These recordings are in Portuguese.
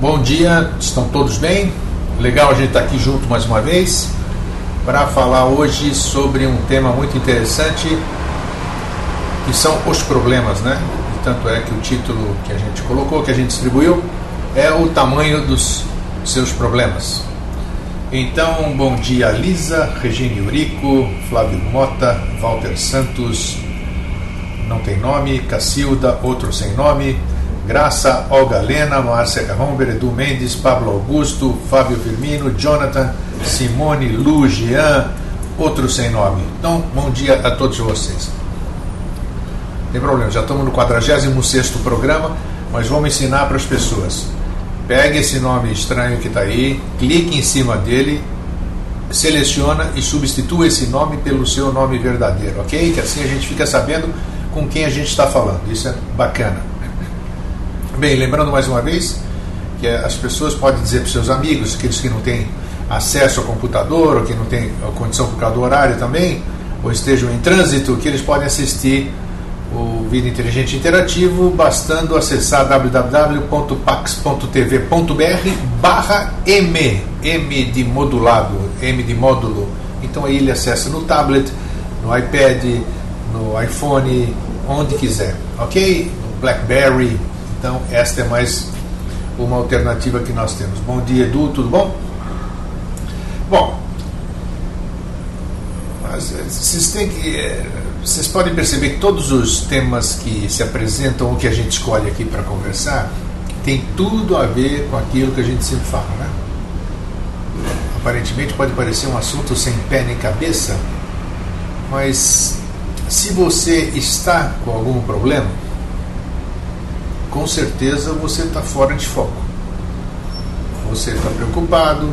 Bom dia, estão todos bem? Legal a gente estar aqui junto mais uma vez para falar hoje sobre um tema muito interessante, que são os problemas, né? E tanto é que o título que a gente colocou, que a gente distribuiu, é o tamanho dos seus problemas. Então, bom dia Lisa, Regine Eurico, Flávio Mota, Walter Santos, não tem nome, Cacilda, outro sem nome, Graça, Olga Lena, Márcia Carromber, Edu Mendes, Pablo Augusto, Fábio Firmino, Jonathan, Simone, Lu, Jean, outro sem nome. Então, bom dia a todos vocês. Não tem problema, já estamos no 46º programa, mas vamos ensinar para as pessoas. Pegue esse nome estranho que está aí, clique em cima dele, seleciona e substitua esse nome pelo seu nome verdadeiro, ok? Que assim a gente fica sabendo com quem a gente está falando. Isso é bacana. Bem, lembrando mais uma vez que as pessoas podem dizer para os seus amigos, aqueles que não têm acesso ao computador, ou que não têm condição por causa do horário também, ou estejam em trânsito, que eles podem assistir o Vida Inteligente Interativo, bastando acessar www.pax.tv.br/M, M de modulado, M de módulo. Então aí ele acessa no tablet, no iPad, no iPhone, onde quiser, ok? No BlackBerry. Então esta é mais uma alternativa que nós temos. Bom dia, Edu, tudo bom? Bom, mas vocês podem perceber que todos os temas que se apresentam ou que a gente escolhe aqui para conversar tem tudo a ver com aquilo que a gente sempre fala, né? Aparentemente pode parecer um assunto sem pé nem cabeça, mas se você está com algum problema, com certeza você está fora de foco. Você está preocupado,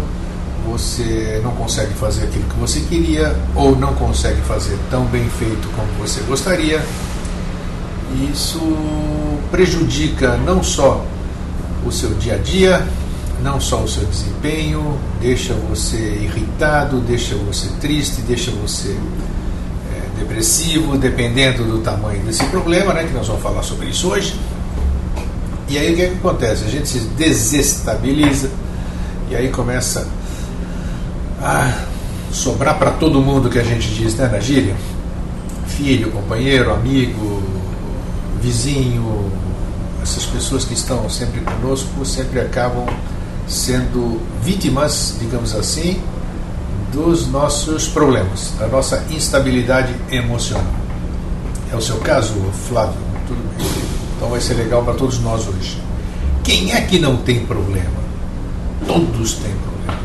você não consegue fazer aquilo que você queria, ou não consegue fazer tão bem feito como você gostaria. Isso prejudica não só o seu dia a dia, não só o seu desempenho, deixa você irritado, deixa você triste, deixa você depressivo, dependendo do tamanho desse problema, né, que nós vamos falar sobre isso hoje. E aí o que é que acontece? A gente se desestabiliza e aí começa a sobrar para todo mundo, que a gente diz, né, na gíria, filho, companheiro, amigo, vizinho, essas pessoas que estão sempre conosco sempre acabam sendo vítimas, digamos assim, dos nossos problemas, da nossa instabilidade emocional. É o seu caso, Flávio? Tudo bem. Então vai ser legal para todos nós hoje. Quem é que não tem problema? Todos têm problema.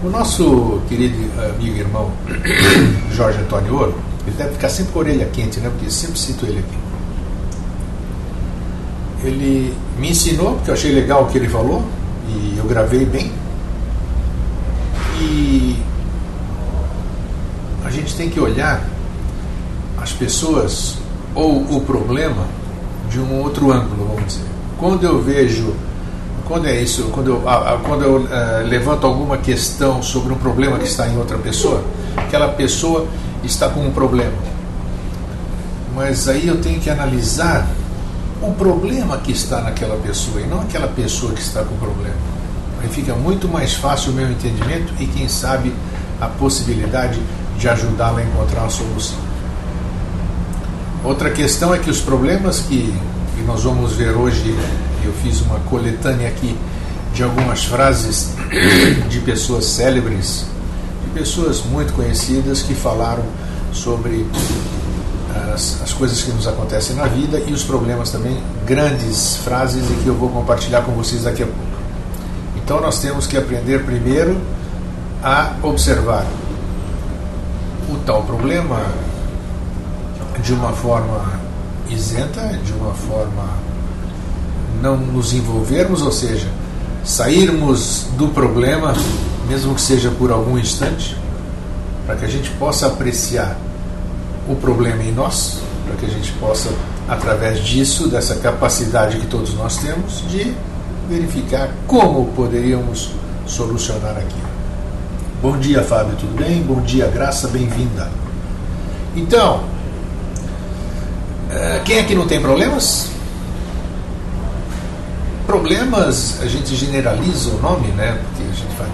O nosso querido amigo e irmão Jorge Antônio Ouro, ele deve ficar sempre com a orelha quente, né? Porque eu sempre cito ele aqui. Ele me ensinou, porque eu achei legal o que ele falou, e eu gravei bem. E a gente tem que olhar as pessoas ou o problema de um outro ângulo, vamos dizer. Quando eu levanto alguma questão sobre um problema que está em outra pessoa, aquela pessoa está com um problema, mas aí eu tenho que analisar o problema que está naquela pessoa e não aquela pessoa que está com o problema. Aí fica muito mais fácil o meu entendimento e, quem sabe, a possibilidade de ajudá-la a encontrar uma solução. Outra questão é que os problemas que nós vamos ver hoje, eu fiz uma coletânea aqui de algumas frases de pessoas célebres, de pessoas muito conhecidas que falaram sobre as coisas que nos acontecem na vida e os problemas também, grandes frases, e que eu vou compartilhar com vocês daqui a pouco. Então nós temos que aprender primeiro a observar o tal problema de uma forma isenta, de uma forma não nos envolvermos, ou seja, sairmos do problema, mesmo que seja por algum instante, para que a gente possa apreciar o problema em nós, para que a gente possa, através disso, dessa capacidade que todos nós temos, de verificar como poderíamos solucionar aquilo. Bom dia, Fábio, tudo bem? Bom dia, Graça, bem-vinda. Então, quem aqui não tem problemas? problemas, a gente generaliza o nome, né? Porque a gente fala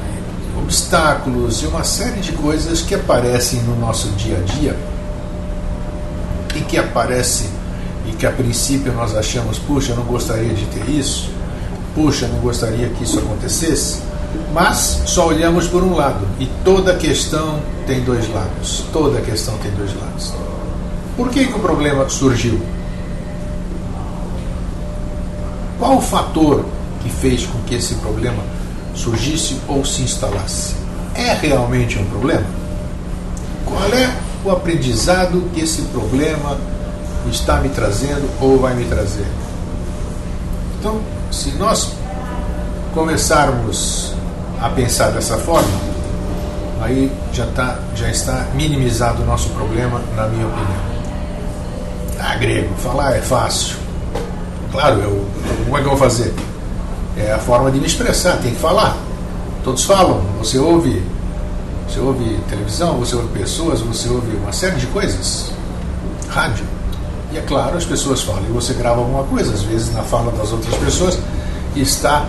obstáculos e uma série de coisas que aparecem no nosso dia a dia e que aparecem e que a princípio nós achamos, puxa, eu não gostaria de ter isso, puxa, eu não gostaria que isso acontecesse, mas só olhamos por um lado e toda questão tem dois lados, toda questão tem dois lados. Por que o problema surgiu? Qual o fator que fez com que esse problema surgisse ou se instalasse? É realmente um problema? Qual é o aprendizado que esse problema está me trazendo ou vai me trazer? Então, se nós começarmos a pensar dessa forma, aí já está minimizado o nosso problema, na minha opinião. Grego, falar é fácil. Claro, como é que eu vou fazer? É a forma de me expressar, tem que falar. Todos falam, você ouve televisão, você ouve pessoas, você ouve uma série de coisas. Rádio. E é claro, as pessoas falam, e você grava alguma coisa, às vezes na fala das outras pessoas está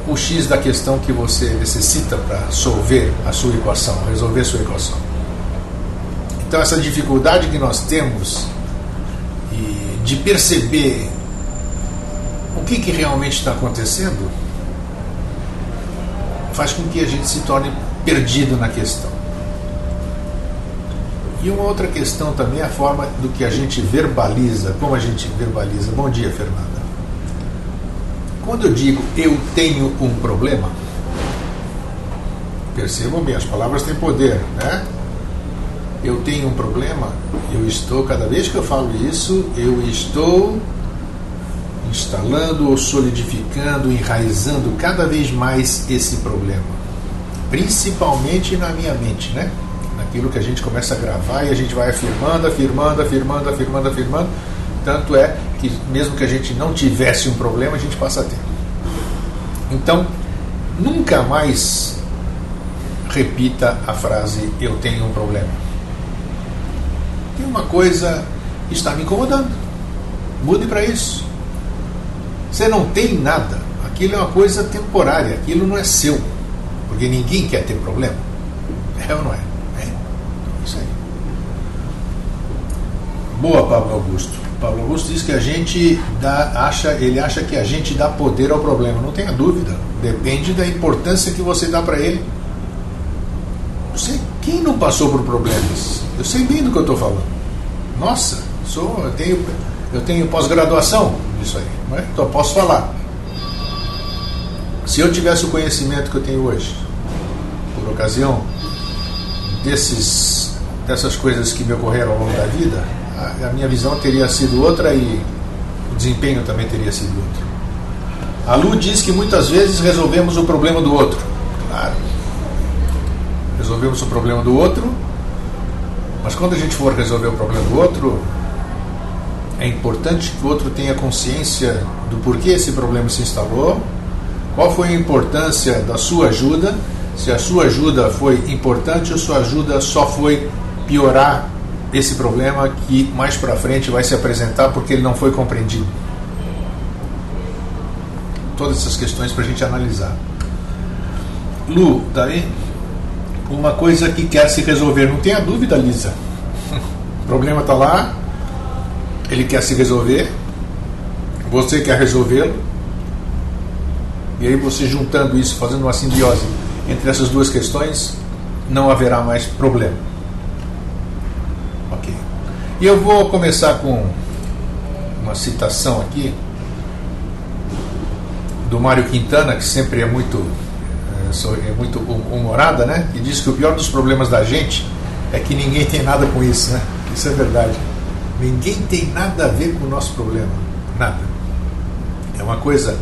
o X da questão que você necessita para resolver a sua equação. Então essa dificuldade que nós temos de perceber o que realmente está acontecendo faz com que a gente se torne perdido na questão. E uma outra questão também é a forma do que a gente verbaliza, como a gente verbaliza. Bom dia, Fernanda. Quando eu digo eu tenho um problema, percebam bem, as palavras têm poder, né? Eu tenho um problema, cada vez que eu falo isso, eu estou instalando ou solidificando, enraizando cada vez mais esse problema. Principalmente na minha mente, né? Naquilo que a gente começa a gravar e a gente vai afirmando. Tanto é que mesmo que a gente não tivesse um problema, a gente passa a ter. Então, nunca mais repita a frase eu tenho um problema. Tem uma coisa que está me incomodando. Mude para isso. Você não tem nada. Aquilo é uma coisa temporária. Aquilo não é seu. Porque ninguém quer ter problema. É ou não é? É. Isso aí. Boa, Pablo Augusto. Pablo Augusto diz que a gente acha que a gente dá poder ao problema. Não tenha dúvida. Depende da importância que você dá para ele. Quem não passou por problemas? Eu sei bem do que eu estou falando. Nossa, eu tenho pós-graduação nisso aí, não é? Então eu posso falar. Se eu tivesse o conhecimento que eu tenho hoje, por ocasião dessas coisas que me ocorreram ao longo da vida, a minha visão teria sido outra e o desempenho também teria sido outro. A Lu diz que muitas vezes resolvemos o problema do outro. Claro. Resolvemos o problema do outro, mas quando a gente for resolver o problema do outro, é importante que o outro tenha consciência do porquê esse problema se instalou, qual foi a importância da sua ajuda, se a sua ajuda foi importante ou sua ajuda só foi piorar esse problema que mais para frente vai se apresentar porque ele não foi compreendido. Todas essas questões para a gente analisar. Lu, daí uma coisa que quer se resolver, não tenha dúvida, Lisa. O problema está lá, ele quer se resolver, você quer resolvê-lo, e aí você juntando isso, fazendo uma simbiose entre essas duas questões, não haverá mais problema. Ok. E eu vou começar com uma citação aqui do Mário Quintana, que sempre é muito humorada, né? E diz que o pior dos problemas da gente é que ninguém tem nada com isso, né? Isso é verdade. Ninguém tem nada a ver com o nosso problema. Nada. É uma coisa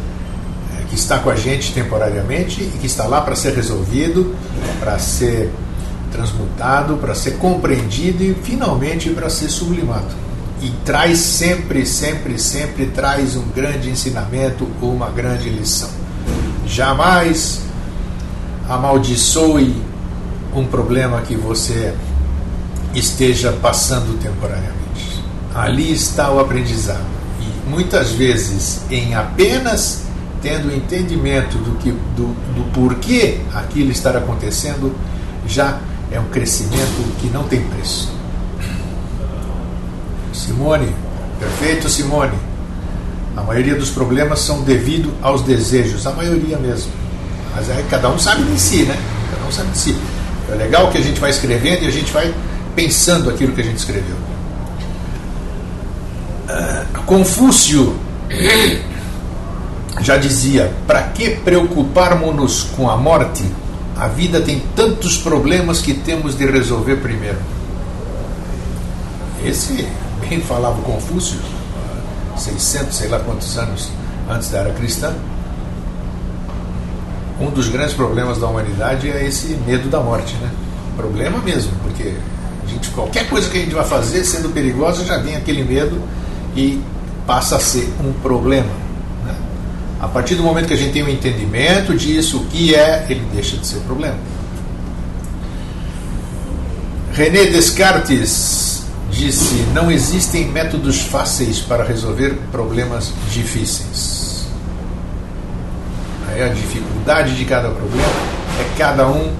que está com a gente temporariamente e que está lá para ser resolvido, para ser transmutado, para ser compreendido e finalmente para ser sublimado. E traz sempre traz um grande ensinamento ou uma grande lição. Jamais amaldiçoe um problema que você esteja passando temporariamente. Ali está o aprendizado. E muitas vezes, em apenas tendo entendimento do porquê aquilo estar acontecendo, já é um crescimento que não tem preço. Simone, perfeito, Simone. A maioria dos problemas são devido aos desejos, a maioria mesmo. Mas aí cada um sabe de si, né? Cada um sabe de si. É legal que a gente vai escrevendo e a gente vai pensando aquilo que a gente escreveu. Confúcio já dizia: para que preocuparmos-nos com a morte? A vida tem tantos problemas que temos de resolver primeiro. Esse bem falava o Confúcio, 600, sei lá quantos anos antes da era cristã. Um dos grandes problemas da humanidade é esse medo da morte, né? Problema mesmo, porque qualquer coisa que a gente vai fazer, sendo perigosa, já vem aquele medo e passa a ser um problema, né? A partir do momento que a gente tem um entendimento disso, o que é, ele deixa de ser problema. René Descartes disse: não existem métodos fáceis para resolver problemas difíceis. Aí a dificuldade de cada problema é cada um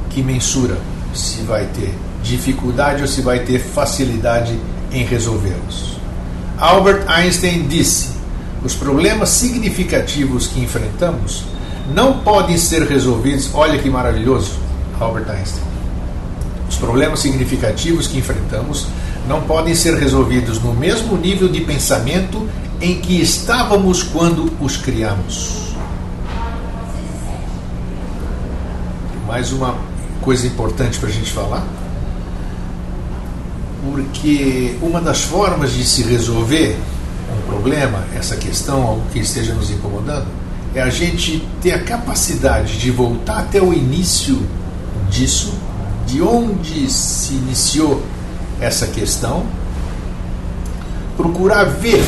que mensura se vai ter dificuldade ou se vai ter facilidade em resolvê-los. Albert Einstein disse: os problemas significativos que enfrentamos não podem ser resolvidos. Olha que maravilhoso, Albert Einstein. Os problemas significativos que enfrentamos não podem ser resolvidos no mesmo nível de pensamento em que estávamos quando os criamos. Mais uma coisa importante para a gente falar, porque uma das formas de se resolver um problema, essa questão, algo que esteja nos incomodando, é a gente ter a capacidade de voltar até o início disso, de onde se iniciou essa questão, procurar ver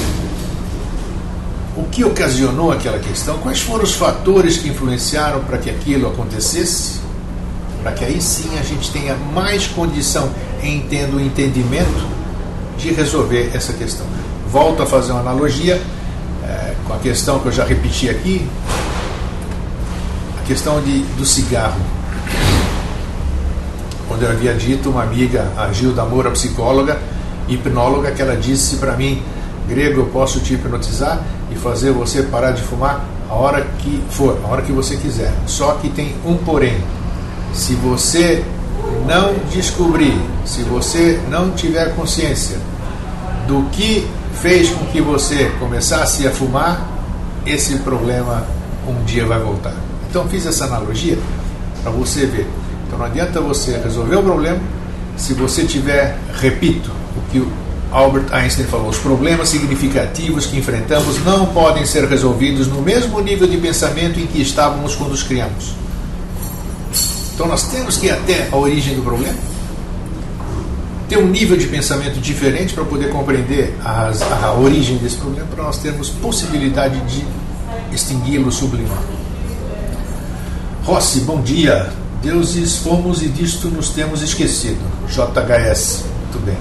o que ocasionou aquela questão, quais foram os fatores que influenciaram para que aquilo acontecesse, para que aí sim a gente tenha mais condição, em tendo o entendimento, de resolver essa questão. Volto a fazer uma analogia com a questão que eu já repeti aqui, a questão do cigarro. Quando eu havia dito, uma amiga, a Gilda Moura, psicóloga, hipnóloga, que ela disse para mim: Grego, eu posso te hipnotizar e fazer você parar de fumar a hora que for, a hora que você quiser. Só que tem um porém. Se você não descobrir, se você não tiver consciência do que fez com que você começasse a fumar, esse problema um dia vai voltar. Então fiz essa analogia para você ver. Então não adianta você resolver o problema se você tiver, repito, o que o Albert Einstein falou: os problemas significativos que enfrentamos não podem ser resolvidos no mesmo nível de pensamento em que estávamos quando os criamos. Então nós temos que ir até a origem do problema, ter um nível de pensamento diferente para poder compreender a origem desse problema, para nós termos possibilidade de extingui-lo, sublimar. Rossi, bom dia. Deuses fomos e disto nos temos esquecido. JHS, muito bem.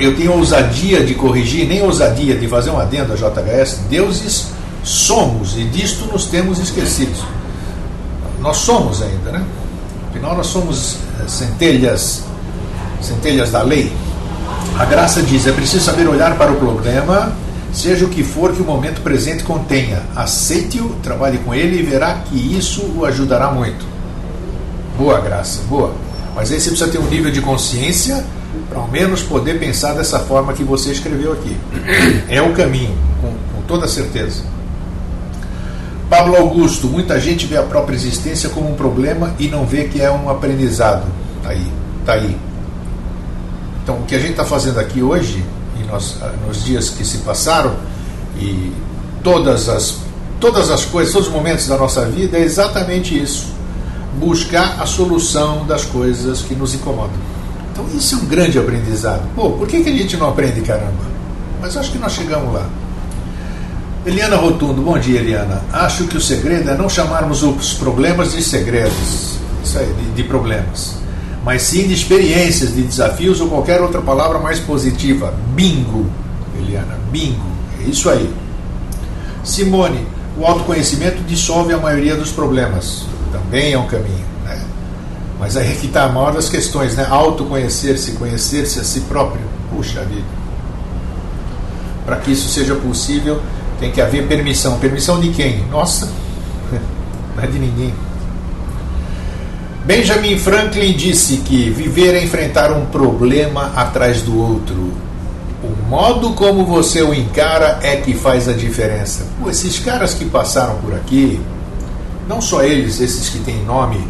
Eu tenho ousadia de corrigir, nem ousadia de fazer um adendo a JHS. Deuses somos e disto nos temos esquecidos. Nós somos ainda, né? Afinal, nós somos centelhas da lei. A graça diz: é preciso saber olhar para o problema, seja o que for que o momento presente contenha. Aceite-o, trabalhe com ele e verá que isso o ajudará muito. Boa, Graça, boa. Mas aí você precisa ter um nível de consciência para ao menos poder pensar dessa forma que você escreveu aqui. É o caminho, com toda certeza. Pablo Augusto: muita gente vê a própria existência como um problema e não vê que é um aprendizado. Tá aí. Então o que a gente está fazendo aqui hoje, nos dias que se passaram, e todas as coisas, todos os momentos da nossa vida, é exatamente isso: buscar a solução das coisas que nos incomodam. Então isso é um grande aprendizado. Por que a gente não aprende, caramba? Mas acho que nós chegamos lá. Eliana Rotundo, bom dia, Eliana. Acho que o segredo é não chamarmos os problemas de segredos, isso aí, de problemas, mas sim de experiências, de desafios ou qualquer outra palavra mais positiva. Bingo, Eliana, bingo. É isso aí. Simone, o autoconhecimento dissolve a maioria dos problemas. Também é um caminho, né? Mas aí é que está a maior das questões, né? Autoconhecer-se, conhecer-se a si próprio. Puxa vida. Para que isso seja possível, tem que haver permissão. Permissão de quem? Nossa, não é de ninguém. Benjamin Franklin disse que viver é enfrentar um problema atrás do outro. O modo como você o encara é que faz a diferença. Pô, esses caras que passaram por aqui, não só eles, esses que têm nome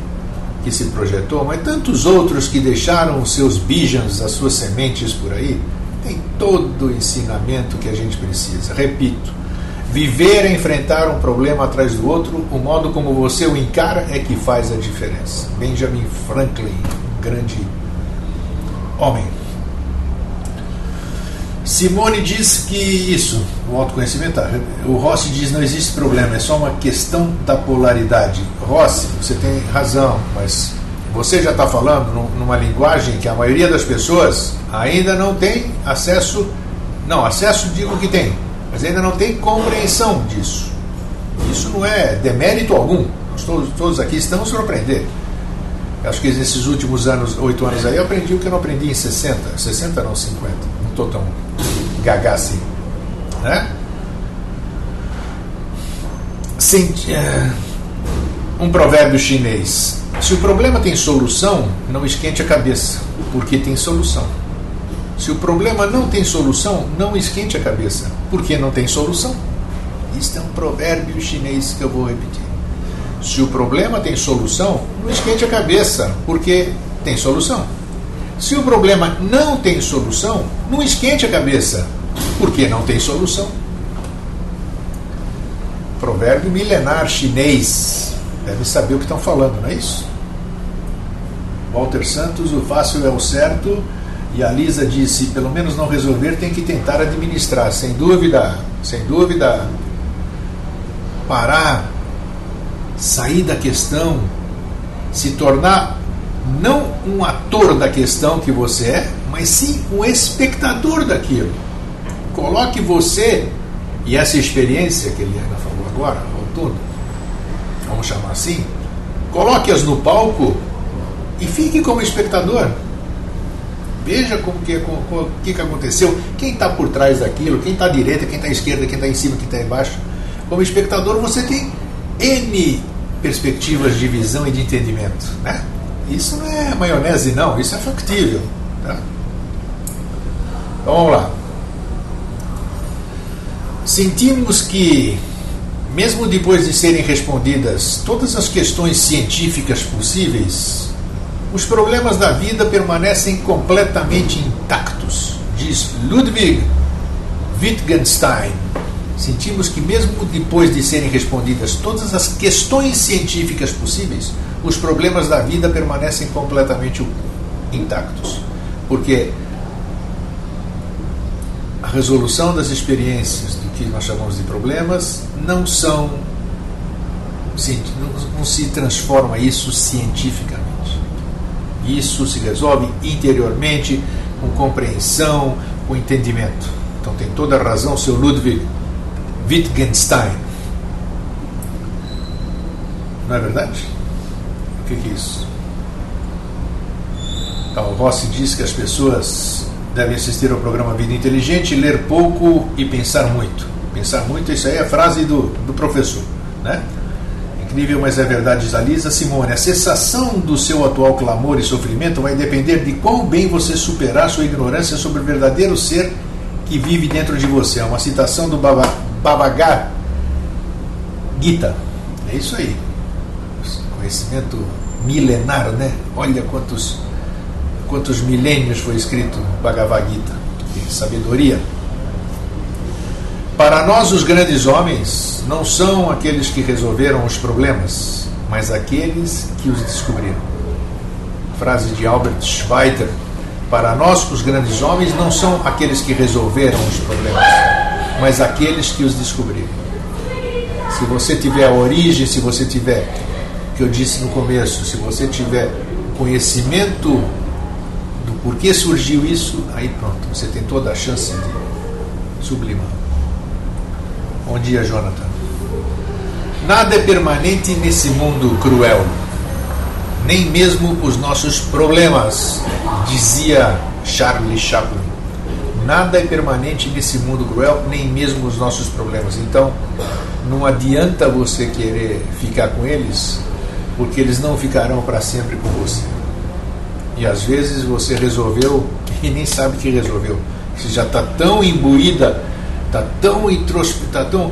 que se projetou, mas tantos outros que deixaram os seus bijans, as suas sementes por aí, tem todo o ensinamento que a gente precisa. Repito, viver é enfrentar um problema atrás do outro, o modo como você o encara é que faz a diferença. Benjamin Franklin, um grande homem. Simone diz que isso, o autoconhecimento, o Rossi diz não existe problema, é só uma questão da polaridade. Rossi, você tem razão, mas você já está falando numa linguagem que a maioria das pessoas ainda não tem acesso, não, acesso digo que tem, mas ainda não tem compreensão disso. Isso não é demérito algum, nós todos aqui estamos surpreendendo. Acho que nesses últimos 8 anos aí eu aprendi o que eu não aprendi em 60 não, 50, não estou tão gaga assim, né? Um provérbio chinês: se o problema tem solução, não esquente a cabeça, porque tem solução. Se o problema não tem solução, não esquente a cabeça, porque não tem solução. Isto é um provérbio chinês que eu vou repetir. Se o problema tem solução, não esquente a cabeça, porque tem solução. Se o problema não tem solução, não esquente a cabeça, porque não tem solução. Provérbio milenar chinês. Deve saber o que estão falando, não é isso? Walter Santos, o fácil é o certo. E a Lisa disse, pelo menos não resolver, tem que tentar administrar. Sem dúvida, sem dúvida. Parar, sair da questão, se tornar não um ator da questão que você é, mas sim um espectador daquilo. Coloque você e essa experiência que a Eliana falou agora, outono, vamos chamar assim, coloque-as no palco e fique como espectador. Veja o que aconteceu, quem está por trás daquilo, quem está à direita, quem está à esquerda, quem está em cima, quem está embaixo. Como espectador você tem N perspectivas de visão e de entendimento, né? Isso não é maionese não, isso é factível, tá? Então vamos lá. Sentimos que, mesmo depois de serem respondidas todas as questões científicas possíveis, os problemas da vida permanecem completamente intactos, diz Ludwig Wittgenstein. Sentimos que mesmo depois de serem respondidas todas as questões científicas possíveis, os problemas da vida permanecem completamente intactos. Porque a resolução das experiências do que nós chamamos de problemas não se transforma isso cientificamente. Isso se resolve interiormente, com compreensão, com entendimento. Então tem toda a razão o seu Ludwig Wittgenstein. Não é verdade? O que é isso? Então, o Rossi diz que as pessoas devem assistir ao programa Vida Inteligente, ler pouco e pensar muito. Pensar muito, isso aí é a frase do professor, né? Incrível, mas é verdade, diz a Lisa. Simone, a cessação do seu atual clamor e sofrimento vai depender de quão bem você superar sua ignorância sobre o verdadeiro ser que vive dentro de você. É uma citação do Bhagavad Gita. É isso aí. Conhecimento milenar, né? Olha quantos milênios foi escrito Bhagavad Gita. Que sabedoria. Para nós, os grandes homens não são aqueles que resolveram os problemas, mas aqueles que os descobriram. Frase de Albert Schweitzer. Para nós, os grandes homens não são aqueles que resolveram os problemas, mas aqueles que os descobriram. Se você tiver a origem, se você tiver, que eu disse no começo, se você tiver conhecimento do porquê surgiu isso, aí pronto, você tem toda a chance de sublimar. Bom dia, Jonathan. Nada é permanente nesse mundo cruel, nem mesmo os nossos problemas, dizia Charlie Chaplin. Nada é permanente nesse mundo cruel, nem mesmo os nossos problemas. Então, não adianta você querer ficar com eles, porque eles não ficarão para sempre com você. E às vezes você resolveu e nem sabe que resolveu. Você já está tão imbuída, está tão introspectada,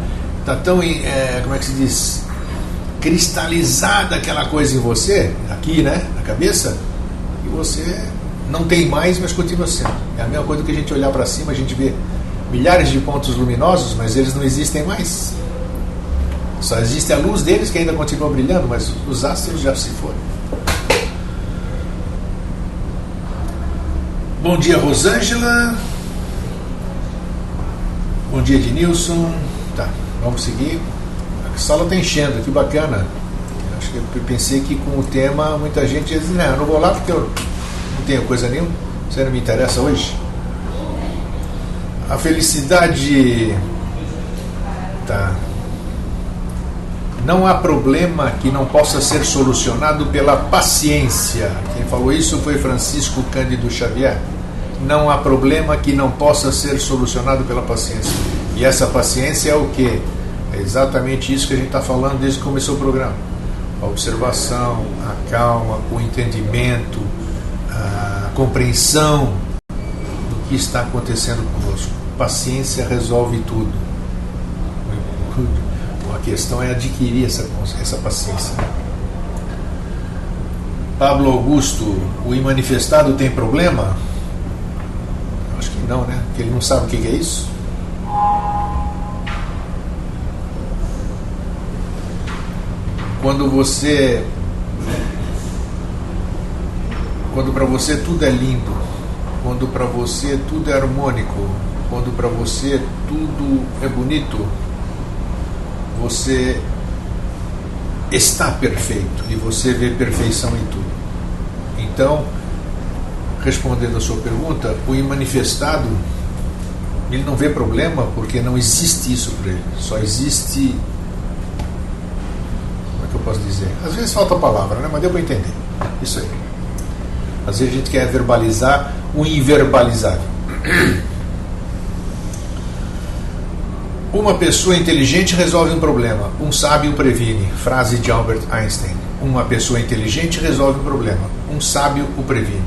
como é que se diz? Cristalizada aquela coisa em você, aqui, né, na cabeça, e você não tem mais, mas continua sendo. É a mesma coisa que a gente olhar para cima, a gente vê milhares de pontos luminosos, mas eles não existem mais. Só existe a luz deles que ainda continua brilhando, mas os astros já se foram. Bom dia, Rosângela. Bom dia, Ednilson. Tá, vamos seguir. A sala está enchendo, que bacana. Acho que eu pensei que com o tema muita gente ia dizer, não, eu não vou lá porque eu não tenho coisa nenhuma, você não me interessa hoje. A felicidade... Tá. Não há problema que não possa ser solucionado pela paciência. Quem falou isso foi Francisco Cândido Xavier. Não há problema que não possa ser solucionado pela paciência. E essa paciência é o quê? É exatamente isso que a gente está falando desde que começou o programa. A observação, a calma, o entendimento, a compreensão do que está acontecendo conosco. Paciência resolve tudo. A questão é adquirir essa paciência. Pablo Augusto, o imanifestado tem problema? Acho que não, né? Porque ele não sabe o que é isso. Quando para você tudo é lindo, quando para você tudo é harmônico, quando para você tudo é bonito, você está perfeito e você vê perfeição em tudo. Então, respondendo a sua pergunta, o imanifestado, ele não vê problema porque não existe isso para ele. Só existe... Como é que eu posso dizer? Às vezes falta a palavra, né? Mas deu para entender. Isso aí. Às vezes a gente quer verbalizar o inverbalizável. Uma pessoa inteligente resolve um problema, um sábio previne. Frase de Albert Einstein. Uma pessoa inteligente resolve um problema, um sábio o previne.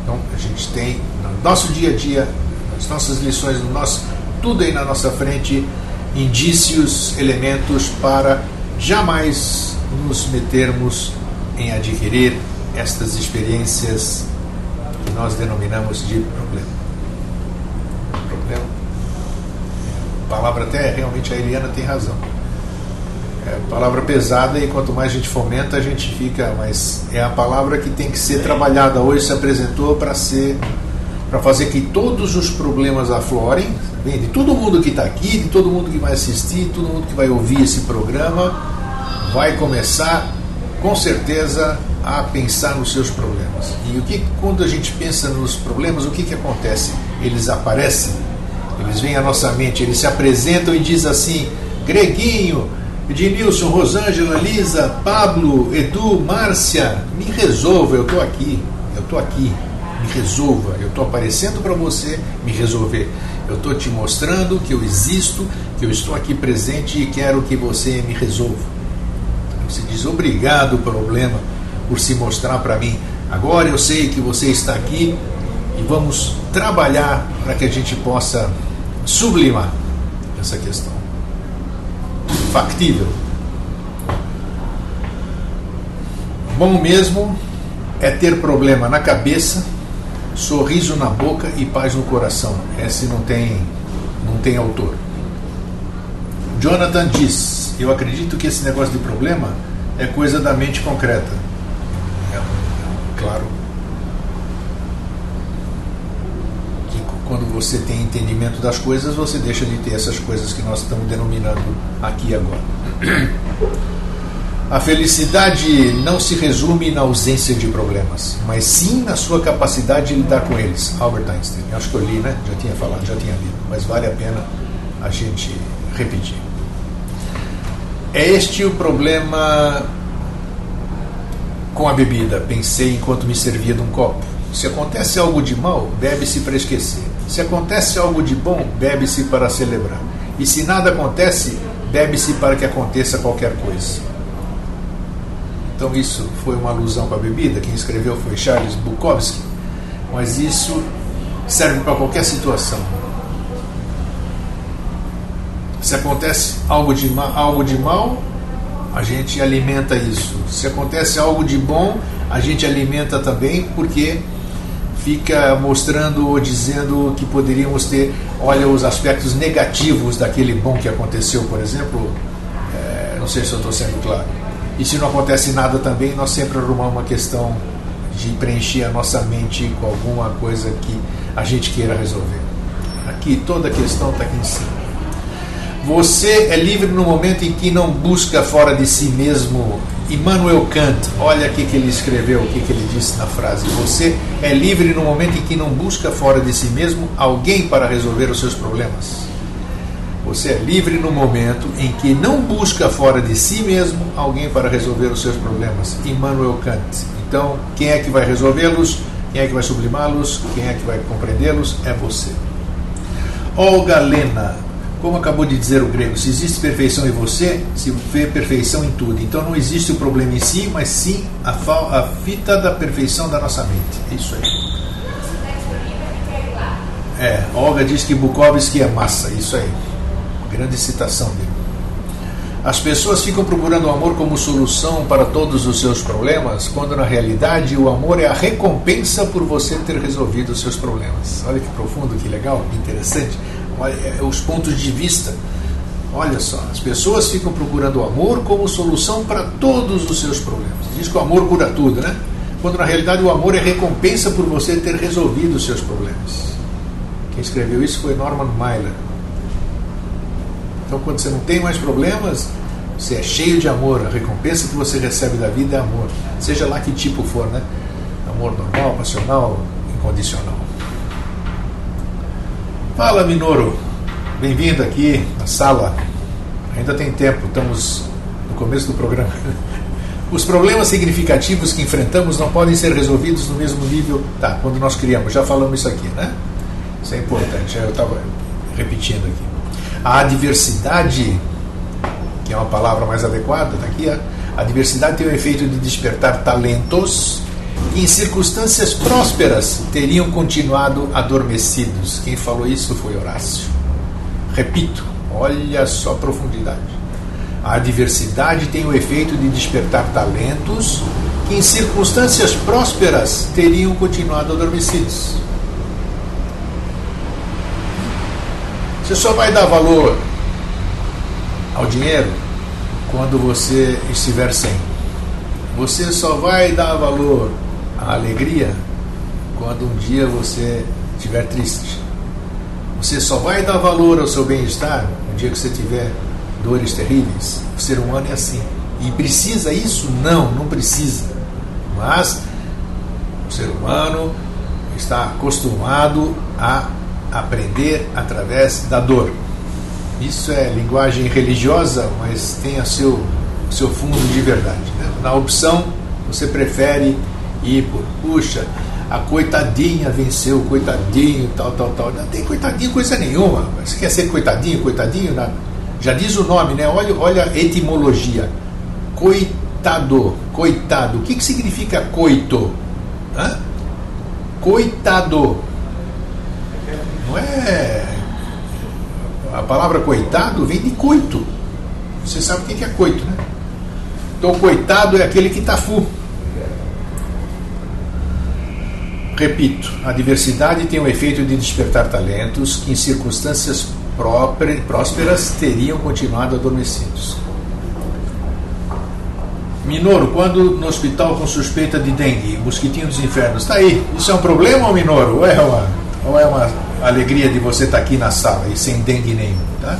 Então a gente tem no nosso dia a dia, nas nossas lições, no nosso, tudo aí na nossa frente, indícios, elementos para jamais nos metermos em adquirir estas experiências que nós denominamos de problema. A palavra até, realmente a Eliana tem razão. É palavra pesada e quanto mais a gente fomenta, a gente fica, mas é a palavra que tem que ser trabalhada. Hoje se apresentou para fazer que todos os problemas aflorem, bem, de todo mundo que está aqui, de todo mundo que vai assistir, de todo mundo que vai ouvir esse programa, vai começar, com certeza, a pensar nos seus problemas. E quando a gente pensa nos problemas, o que acontece? Eles aparecem. Eles vêm à nossa mente, eles se apresentam e dizem assim: Greguinho, Ednilson, Rosângela, Lisa, Pablo, Edu, Márcia, me resolva, eu estou aqui, me resolva, eu estou aparecendo para você me resolver. Eu estou te mostrando que eu existo, que eu estou aqui presente e quero que você me resolva. Você diz: obrigado, problema, por se mostrar para mim. Agora eu sei que você está aqui e vamos trabalhar para que a gente possa sublimar essa questão. Factível. Bom mesmo é ter problema na cabeça, sorriso na boca e paz no coração. Esse não tem autor. Jonathan diz: eu acredito que esse negócio de problema é coisa da mente concreta. Claro. Quando você tem entendimento das coisas, você deixa de ter essas coisas que nós estamos denominando aqui agora. A felicidade não se resume na ausência de problemas, mas sim na sua capacidade de lidar com eles. Albert Einstein. Acho que eu li, né? Já tinha falado, já tinha lido, mas vale a pena a gente repetir. É este o problema com a bebida, pensei enquanto me servia de um copo. Se acontece algo de mal, bebe-se para esquecer. Se acontece algo de bom, bebe-se para celebrar. E se nada acontece, bebe-se para que aconteça qualquer coisa. Então isso foi uma alusão com a bebida. Quem escreveu foi Charles Bukowski. Mas isso serve para qualquer situação. Se acontece algo de mal, a gente alimenta isso. Se acontece algo de bom, a gente alimenta também, porque fica mostrando ou dizendo que poderíamos ter, olha, os aspectos negativos daquele bom que aconteceu, por exemplo. Não sei se eu estou sendo claro. E se não acontece nada também, nós sempre arrumamos uma questão de preencher a nossa mente com alguma coisa que a gente queira resolver. Aqui, toda a questão está aqui em cima. Você é livre no momento em que não busca fora de si mesmo. Immanuel Kant, olha o que ele escreveu, o que ele disse na frase. Você é livre no momento em que não busca fora de si mesmo alguém para resolver os seus problemas. Você é livre no momento em que não busca fora de si mesmo alguém para resolver os seus problemas. Immanuel Kant. Então, quem é que vai resolvê-los? Quem é que vai sublimá-los? Quem é que vai compreendê-los? É você. Olga Lena, como acabou de dizer o grego, se existe perfeição em você, se vê perfeição em tudo. Então não existe o problema em si, mas sim a fita da perfeição da nossa mente. É isso aí. Olga diz que Bukowski é massa. Isso aí. Grande citação dele. As pessoas ficam procurando o amor como solução para todos os seus problemas, quando na realidade o amor é a recompensa por você ter resolvido os seus problemas. Olha que profundo, que legal, que interessante. Olha, os pontos de vista. Olha só, as pessoas ficam procurando o amor como solução para todos os seus problemas. Diz que o amor cura tudo, né? Quando na realidade o amor é recompensa por você ter resolvido os seus problemas. Quem escreveu isso foi Norman Mailer. Então, quando você não tem mais problemas, você é cheio de amor. A recompensa que você recebe da vida é amor. Seja lá que tipo for, né? Amor normal, passional, incondicional. Fala, Minoru. Bem-vindo aqui na sala. Ainda tem tempo, estamos no começo do programa. Os problemas significativos que enfrentamos não podem ser resolvidos no mesmo nível. Tá, quando nós criamos, já falamos isso aqui, né? Isso é importante, eu estava repetindo aqui. A adversidade, que é uma palavra mais adequada, está aqui, a adversidade tem o efeito de despertar talentos que em circunstâncias prósperas teriam continuado adormecidos. Quem falou isso foi Horácio. Repito, olha só a profundidade. A adversidade tem o efeito de despertar talentos que em circunstâncias prósperas teriam continuado adormecidos. Você só vai dar valor ao dinheiro quando você estiver sem. Você só vai dar valor à alegria quando um dia você estiver triste. Você só vai dar valor ao seu bem-estar no dia que você tiver dores terríveis. O ser humano é assim. E precisa isso? Não precisa. Mas o ser humano está acostumado a aprender através da dor. Isso é linguagem religiosa, mas tem o seu fundo de verdade, né? Na opção, você prefere ir por, puxa, a coitadinha venceu, coitadinho, tal. Não tem coitadinho coisa nenhuma. Você quer ser coitadinho? Nada. Já diz o nome, né? Olha a etimologia. Coitado. O que significa coito? Coitado. Não é... A palavra coitado vem de coito. Você sabe o que é coito, né? Então, coitado é aquele que está fu. Repito, a diversidade tem o efeito de despertar talentos que em circunstâncias prósperas teriam continuado adormecidos. Minoru, quando no hospital com suspeita de dengue, mosquitinho dos infernos, está aí. Isso é um problema, Minoru? Ou é uma alegria de você estar aqui na sala e sem dengue nenhum, tá?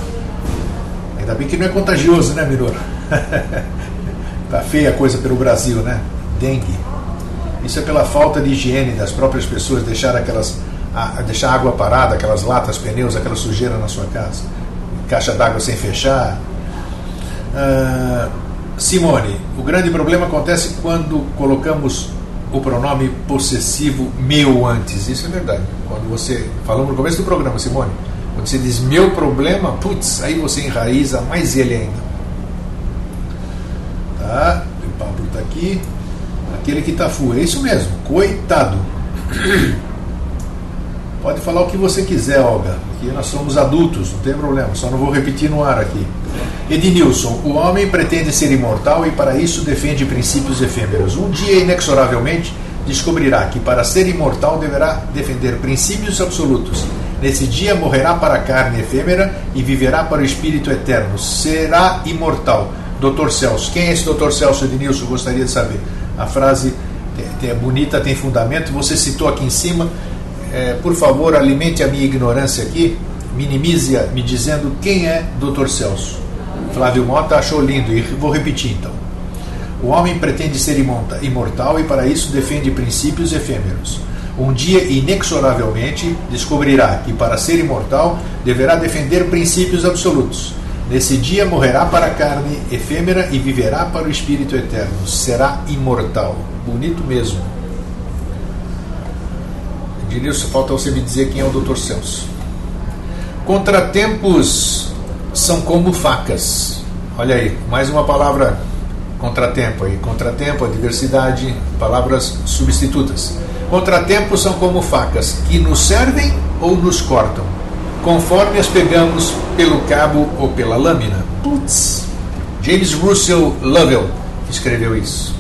Ainda bem que não é contagioso, né, Minoru? Tá feia a coisa pelo Brasil, né? Dengue. Isso é pela falta de higiene das próprias pessoas, deixar água parada, aquelas latas, pneus, aquela sujeira na sua casa. caixa d'água sem fechar. Simone, o grande problema acontece quando colocamos o pronome possessivo meu antes. Isso é verdade. Quando você, falamos no começo do programa, Simone, quando você diz meu problema, putz, aí você enraiza mais ele ainda. Tá, o Pablo está aqui. Aquele que está full, é isso mesmo, coitado. Pode falar o que você quiser, Olga, que nós somos adultos, não tem problema, só não vou repetir no ar aqui. Ednilson, o homem pretende ser imortal e para isso defende princípios efêmeros. Um dia, inexoravelmente, descobrirá que para ser imortal deverá defender princípios absolutos. Nesse dia morrerá para a carne efêmera e viverá para o espírito eterno. Será imortal. Dr. Celso, quem é esse Dr. Celso, Ednilson? Gostaria de saber. A frase é bonita, tem fundamento, você citou aqui em cima. Por favor, alimente a minha ignorância aqui, minimize me dizendo quem é Dr. Celso. Flávio Mota achou lindo e vou repetir então. O homem pretende ser imortal e para isso defende princípios efêmeros. Um dia, inexoravelmente, descobrirá que para ser imortal deverá defender princípios absolutos. Nesse dia morrerá para a carne efêmera e viverá para o espírito eterno. Será imortal. Bonito mesmo. Edilson, falta você me dizer quem é o Dr. Celso. Contratempos são como facas. Olha aí, mais uma palavra contratempo aí. Contratempo, adversidade, palavras substitutas. Contratempos são como facas que nos servem ou nos cortam, conforme as pegamos pelo cabo ou pela lâmina. Putz! James Russell Lovell escreveu isso.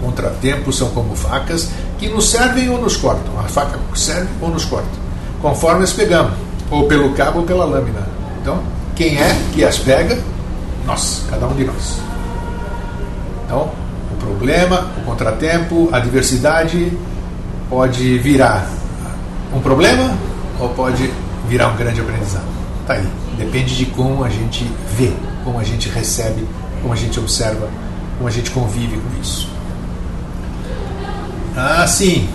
Contratempos são como facas que nos servem ou nos cortam. A faca serve ou nos corta, conforme as pegamos, ou pelo cabo ou pela lâmina. Então, quem é que as pega? Nós, cada um de nós. Então, o problema, o contratempo, a adversidade pode virar um problema ou pode virar um grande aprendizado. Tá aí. Depende de como a gente vê, como a gente recebe, como a gente observa, como a gente convive com isso. Ah, sim.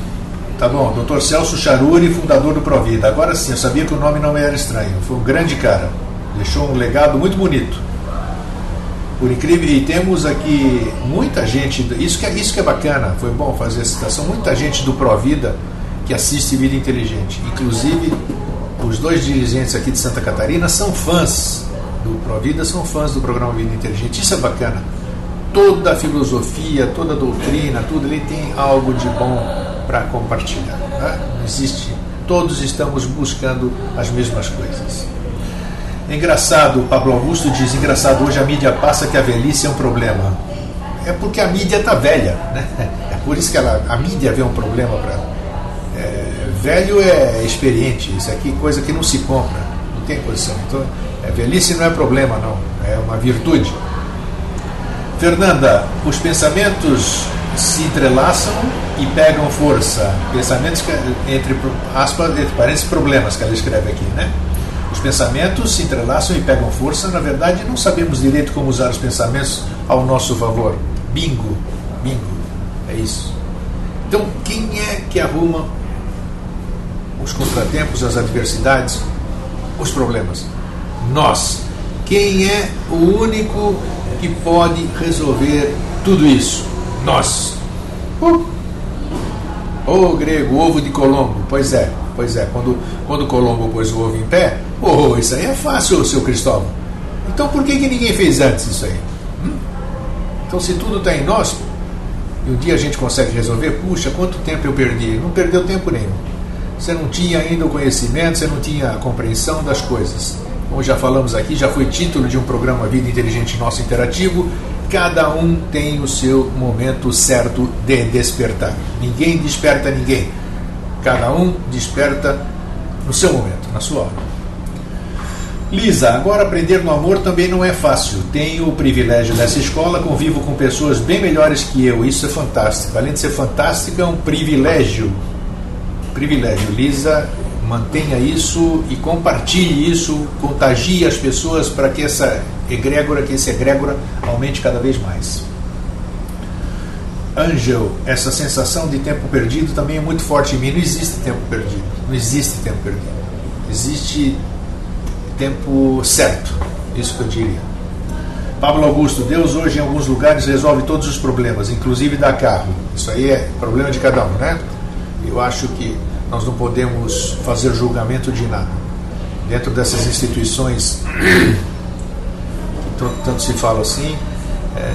Tá bom. Dr. Celso Charuri, fundador do Provida. Agora sim, eu sabia que o nome não era estranho. Foi um grande cara. Deixou um legado muito bonito. Por incrível, e temos aqui muita gente, isso que é bacana, foi bom fazer a citação, muita gente do Provida que assiste Vida Inteligente. Inclusive, os dois dirigentes aqui de Santa Catarina são fãs do Provida, são fãs do programa Vida Inteligente. Isso é bacana. Toda a filosofia, toda a doutrina, tudo ali tem algo de bom para compartilhar. Tá? Não existe. Todos estamos buscando as mesmas coisas. É engraçado, Pablo Augusto diz, engraçado, hoje a mídia passa que a velhice é um problema. É porque a mídia está velha, né? É por isso que a mídia vê um problema para ela. Velho é experiente, isso aqui é coisa que não se compra, não tem condição. Então, velhice não é problema, não, é uma virtude. Fernanda, os pensamentos se entrelaçam e pegam força. Pensamentos entre aspas, entre parênteses, problemas que ela escreve aqui, né? Os pensamentos se entrelaçam e pegam força. Na verdade, não sabemos direito como usar os pensamentos ao nosso favor. Bingo, é isso. Então, quem é que arruma os contratempos, as adversidades, os problemas? Nós. Quem é o único que pode resolver tudo isso? Nós. O grego, ovo de Colombo. Pois é. Quando Colombo pôs o ovo em pé, isso aí é fácil, seu Cristóvão. Então por que ninguém fez antes isso aí? Então se tudo está em nós, e um dia a gente consegue resolver, puxa, quanto tempo eu perdi? Não perdeu tempo nenhum. Você não tinha ainda o conhecimento, você não tinha a compreensão das coisas. Como já falamos aqui, já foi título de um programa Vida Inteligente Nosso Interativo. Cada um tem o seu momento certo de despertar. Ninguém desperta ninguém. Cada um desperta no seu momento, na sua hora. Lisa, agora aprender no amor também não é fácil. Tenho o privilégio dessa escola, convivo com pessoas bem melhores que eu. Isso é fantástico. Além de ser fantástico, é um privilégio. Lisa, mantenha isso e compartilhe isso, contagie as pessoas para que esse egrégora aumente cada vez mais. Ângel, essa sensação de tempo perdido também é muito forte em mim. Não existe tempo perdido. Existe tempo certo, isso que eu diria. Pablo Augusto, Deus hoje em alguns lugares resolve todos os problemas, inclusive dar carro. Isso aí é problema de cada um, né? Eu acho que nós não podemos fazer julgamento de nada. Dentro dessas instituições, tanto se fala assim,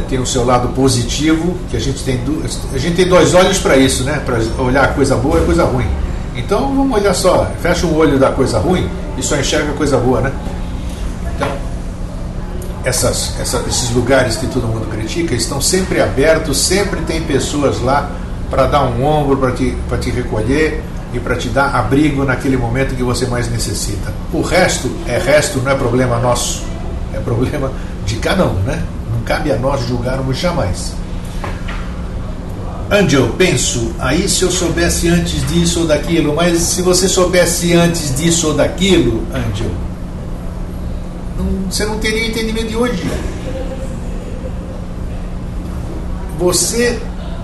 tem o seu lado positivo, que a gente tem dois olhos para isso, né? Para olhar coisa boa e coisa ruim. Então vamos olhar só, fecha o olho da coisa ruim e só enxerga a coisa boa, né? Então, esses lugares que todo mundo critica estão sempre abertos, sempre tem pessoas lá para dar um ombro, para te recolher e para te dar abrigo naquele momento que você mais necessita. O resto, não é problema nosso, é problema de cada um, né? Não cabe a nós julgarmos jamais. Angel, penso, aí se eu soubesse antes disso ou daquilo, mas se você soubesse antes disso ou daquilo, Angel, você não teria o entendimento de hoje. Você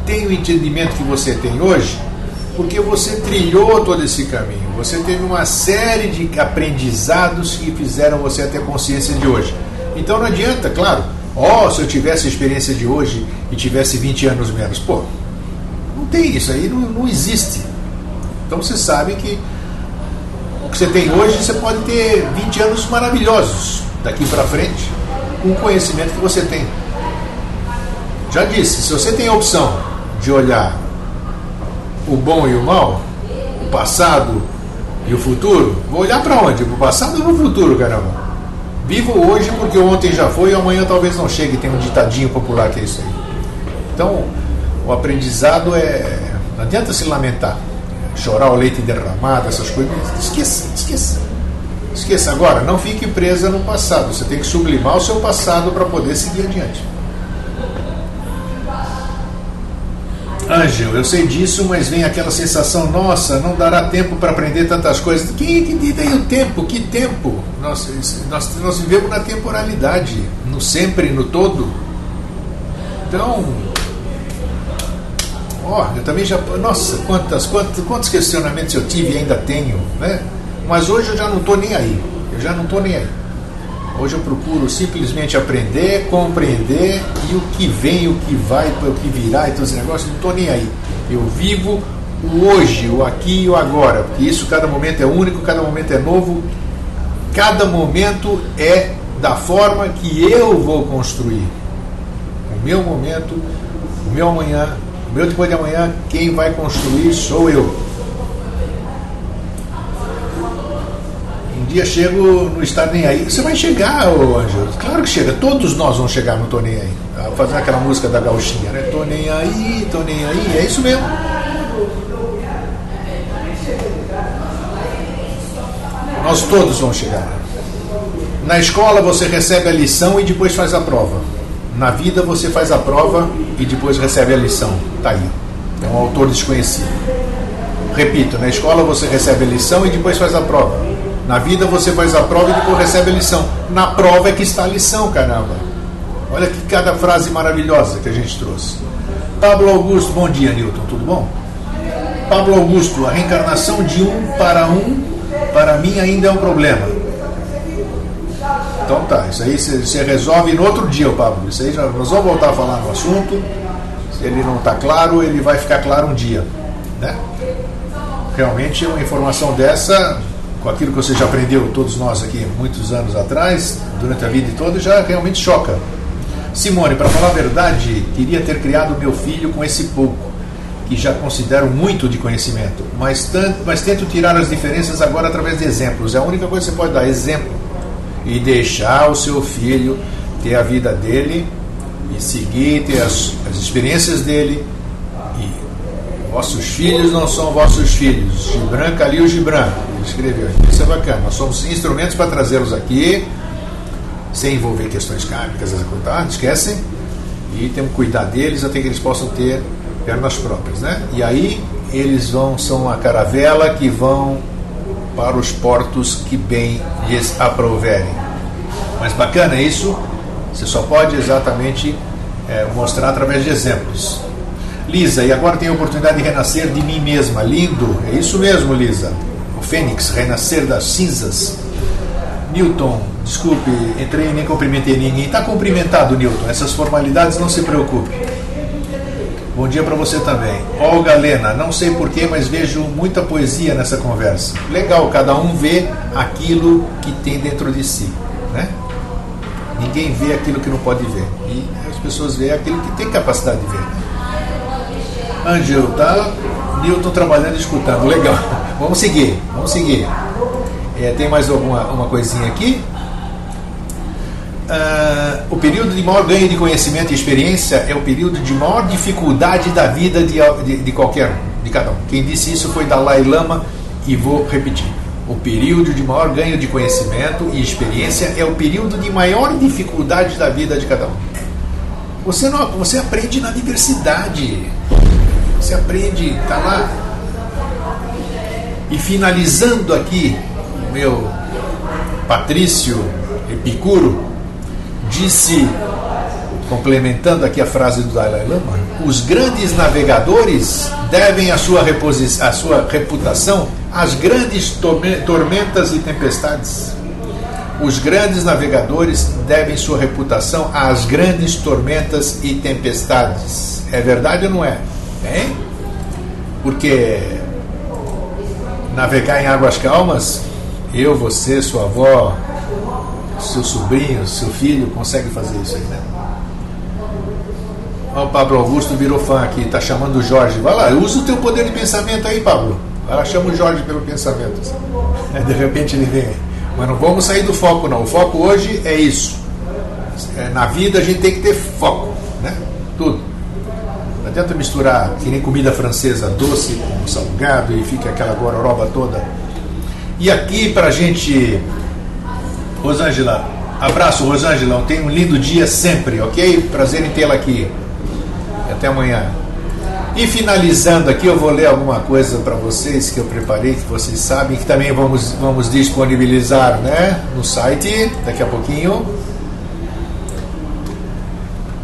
tem o entendimento que você tem hoje porque você trilhou todo esse caminho. Você teve uma série de aprendizados que fizeram você ter consciência de hoje. Então não adianta, claro, se eu tivesse a experiência de hoje e tivesse 20 anos menos. Pô, não tem isso aí, não existe. Então você sabe que o que você tem hoje, você pode ter 20 anos maravilhosos daqui para frente, com o conhecimento que você tem. Já disse, se você tem a opção de olhar o bom e o mal, o passado e o futuro, vou olhar para onde? Para o passado ou para o futuro, caramba? Vivo hoje porque ontem já foi e amanhã talvez não chegue. Tem um ditadinho popular que é isso aí. Então, o aprendizado não adianta se lamentar, chorar o leite derramado, essas coisas. Esqueça agora, não fique presa no passado. Você tem que sublimar o seu passado para poder seguir adiante. Ângel, eu sei disso, mas vem aquela sensação, nossa, não dará tempo para aprender tantas coisas. Que tem o tempo? Que tempo? Nós vivemos na temporalidade, no sempre, no todo. Então, eu também já... Nossa, quantos questionamentos eu tive e ainda tenho, né? Mas hoje eu já não estou nem aí. Hoje eu procuro simplesmente aprender, compreender, e o que vem, o que vai, o que virá e todos os negócios, não estou nem aí. Eu vivo o hoje, o aqui e o agora, porque isso, cada momento é único, cada momento é novo, cada momento é da forma que eu vou construir. O meu momento, o meu amanhã, o meu depois de amanhã, quem vai construir sou eu. Um dia chego no estar nem aí. Você vai chegar, Ângelo. Claro que chega. Todos nós vamos chegar no tô nem aí. Fazendo aquela música da gauchinha, né? Tô nem aí, tô nem aí. É isso mesmo. Nós todos vamos chegar. Na escola você recebe a lição e depois faz a prova. Na vida você faz a prova e depois recebe a lição. Tá aí. É um autor desconhecido. Repito, na escola você recebe a lição e depois faz a prova. Na vida você faz a prova e depois recebe a lição. Na prova é que está a lição, caramba. Olha que cada frase maravilhosa que a gente trouxe. Pablo Augusto, bom dia, Newton, tudo bom? Pablo Augusto, a reencarnação de para mim ainda é um problema. Então tá, isso aí você resolve no outro dia, Pablo. Isso aí nós vamos voltar a falar no assunto. Se ele não está claro, ele vai ficar claro um dia, né? Realmente uma informação dessa, com aquilo que você já aprendeu, todos nós aqui, muitos anos atrás, durante a vida toda, já realmente choca. Simone, para falar a verdade, queria ter criado meu filho com esse pouco, que já considero muito de conhecimento, mas tento tirar as diferenças agora através de exemplos. É a única coisa que você pode dar, exemplo, e deixar o seu filho ter a vida dele e seguir, ter as experiências dele. E vossos filhos não são vossos filhos. Gibran Khalil Gibran, ele escreveu. Isso é bacana. Nós somos instrumentos para trazê-los aqui, sem envolver questões kármicas, esquecem, e temos que cuidar deles até que eles possam ter pernas próprias, né? E aí eles são a caravela que vão para os portos que bem lhes aprouverem. Mas bacana isso, você só pode exatamente mostrar através de exemplos. Lisa, e agora tenho a oportunidade de renascer de mim mesma. Lindo, é isso mesmo, Lisa. O Fênix, renascer das cinzas. Newton, desculpe, entrei e nem cumprimentei ninguém. Está cumprimentado, Newton. Essas formalidades, não se preocupe. Bom dia para você também. Olga Lena, não sei porquê, mas vejo muita poesia nessa conversa. Legal, cada um vê aquilo que tem dentro de si, né? Ninguém vê aquilo que não pode ver. E as pessoas veem aquilo que tem capacidade de ver. Né? Ângelo, tá? Newton trabalhando e escutando. Legal. Vamos seguir. Tem mais uma coisinha aqui. O período de maior ganho de conhecimento e experiência é o período de maior dificuldade da vida de qualquer um, de cada um. Quem disse isso foi Dalai Lama, e vou repetir. O período de maior ganho de conhecimento e experiência é o período de maior dificuldade da vida de cada um. Você aprende na diversidade. Você aprende, está lá. E finalizando aqui, o meu Patrício Epicuro disse, complementando aqui a frase do Dalai Lama, os grandes navegadores devem a sua reputação às grandes tormentas e tempestades. Os grandes navegadores devem sua reputação às grandes tormentas e tempestades. É verdade ou não é? Hein? Porque navegar em águas calmas, eu, você, sua avó, seu sobrinho, seu filho, consegue fazer isso aí, né? Ó, o Pablo Augusto virou fã aqui, tá chamando o Jorge. Vai lá, usa o teu poder de pensamento aí, Pablo. Vai lá, chama o Jorge pelo pensamento. De repente ele vem. Mas não vamos sair do foco, não. O foco hoje é isso. Na vida a gente tem que ter foco, né? Tudo. Não adianta misturar que nem comida francesa, doce com salgado e fica aquela gororoba toda. E aqui pra gente... Rosângela, abraço, Rosângela, tenha um lindo dia sempre, ok? Prazer em tê-la aqui. E até amanhã. E finalizando aqui, eu vou ler alguma coisa para vocês que eu preparei, que vocês sabem, que também vamos disponibilizar, né, no site daqui a pouquinho.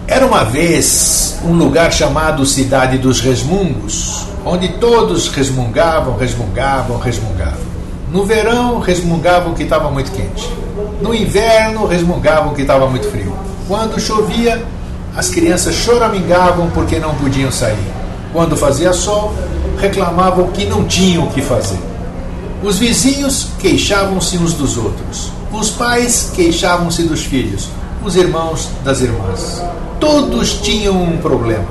Era uma vez um lugar chamado Cidade dos Resmungos, onde todos resmungavam. No verão, resmungavam que estava muito quente. No inverno, resmungavam que estava muito frio. Quando chovia, as crianças choramingavam porque não podiam sair. Quando fazia sol, reclamavam que não tinham o que fazer. Os vizinhos queixavam-se uns dos outros. Os pais queixavam-se dos filhos. Os irmãos das irmãs. Todos tinham um problema.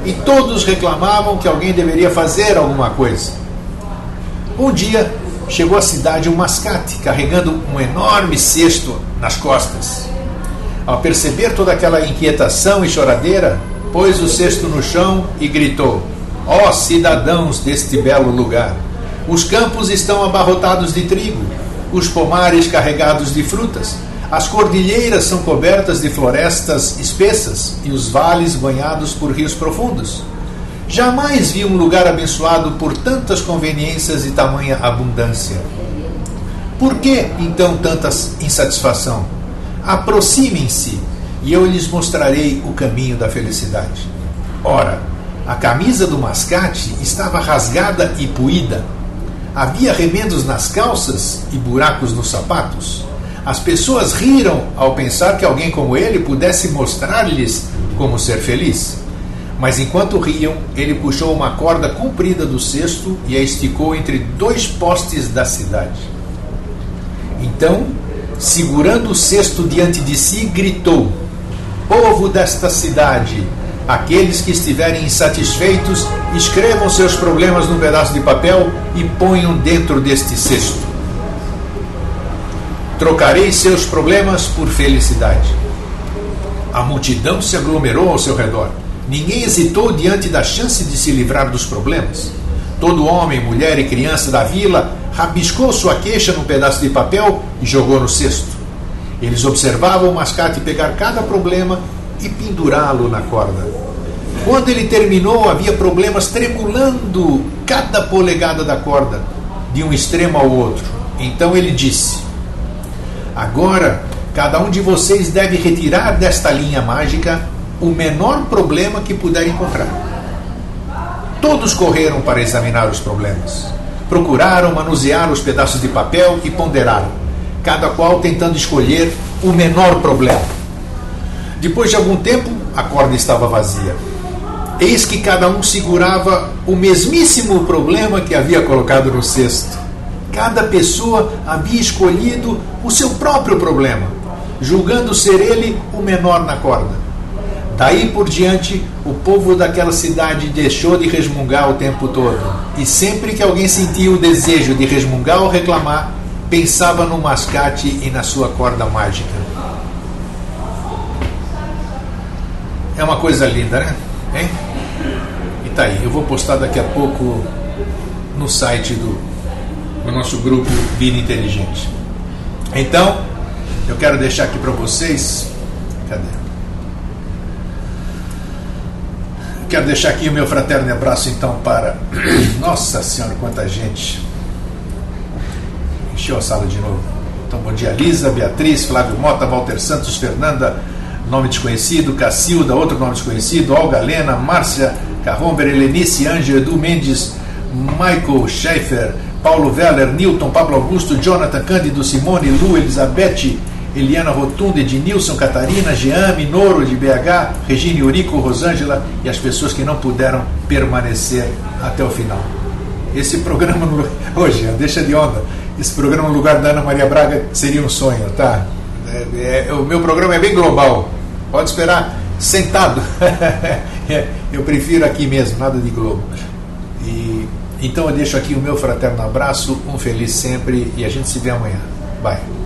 E todos reclamavam que alguém deveria fazer alguma coisa. Um dia, chegou à cidade um mascate carregando um enorme cesto nas costas. Ao perceber toda aquela inquietação e choradeira, pôs o cesto no chão e gritou: ó cidadãos deste belo lugar, os campos estão abarrotados de trigo, os pomares carregados de frutas, as cordilheiras são cobertas de florestas espessas e os vales banhados por rios profundos. Jamais vi um lugar abençoado por tantas conveniências e tamanha abundância. Por que, então, tanta insatisfação? Aproximem-se e eu lhes mostrarei o caminho da felicidade. Ora, a camisa do mascate estava rasgada e puída. Havia remendos nas calças e buracos nos sapatos. As pessoas riram ao pensar que alguém como ele pudesse mostrar-lhes como ser feliz. Mas enquanto riam, ele puxou uma corda comprida do cesto e a esticou entre dois postes da cidade. Então, segurando o cesto diante de si, gritou: povo desta cidade, aqueles que estiverem insatisfeitos, escrevam seus problemas num pedaço de papel e ponham dentro deste cesto. Trocarei seus problemas por felicidade. A multidão se aglomerou ao seu redor. Ninguém hesitou diante da chance de se livrar dos problemas. Todo homem, mulher e criança da vila rabiscou sua queixa num pedaço de papel e jogou no cesto. Eles observavam o mascate pegar cada problema e pendurá-lo na corda. Quando ele terminou, havia problemas tremulando cada polegada da corda, de um extremo ao outro. Então ele disse: agora, cada um de vocês deve retirar desta linha mágica o menor problema que puder encontrar. Todos correram para examinar os problemas. Procuraram manusear os pedaços de papel e ponderaram: cada qual tentando escolher o menor problema. Depois de algum tempo, a corda estava vazia. Eis que cada um segurava o mesmíssimo problema que havia colocado no cesto. Cada pessoa havia escolhido o seu próprio problema, julgando ser ele o menor na corda. Daí por diante, o povo daquela cidade deixou de resmungar o tempo todo. E sempre que alguém sentia o desejo de resmungar ou reclamar, pensava no mascate e na sua corda mágica. É uma coisa linda, né? Hein? E tá aí, eu vou postar daqui a pouco no site do nosso grupo Vida Inteligente. Então, eu quero deixar aqui para vocês... Cadê? Quero deixar aqui o meu fraterno abraço, então, para... Nossa Senhora, quanta gente! Encheu a sala de novo. Então, bom dia, Lisa, Beatriz, Flávio Mota, Walter Santos, Fernanda, nome desconhecido, Cacilda, outro nome desconhecido, Olga Lena, Márcia Carromber, Helenice, Ângelo, Edu Mendes, Michael Schaefer, Paulo Weller, Newton, Pablo Augusto, Jonathan, Cândido, Simone, Lu, Elizabeth, Eliana Rotunda, Ednilson, Catarina, Jean, Minoro de BH, Regina Eurico, Rosângela e as pessoas que não puderam permanecer até o final. Esse programa, hoje, deixa de onda, esse programa no lugar da Ana Maria Braga seria um sonho, tá? O meu programa é bem global, pode esperar sentado. Eu prefiro aqui mesmo, nada de Globo. Então eu deixo aqui o meu fraterno abraço, um feliz sempre e a gente se vê amanhã. Bye.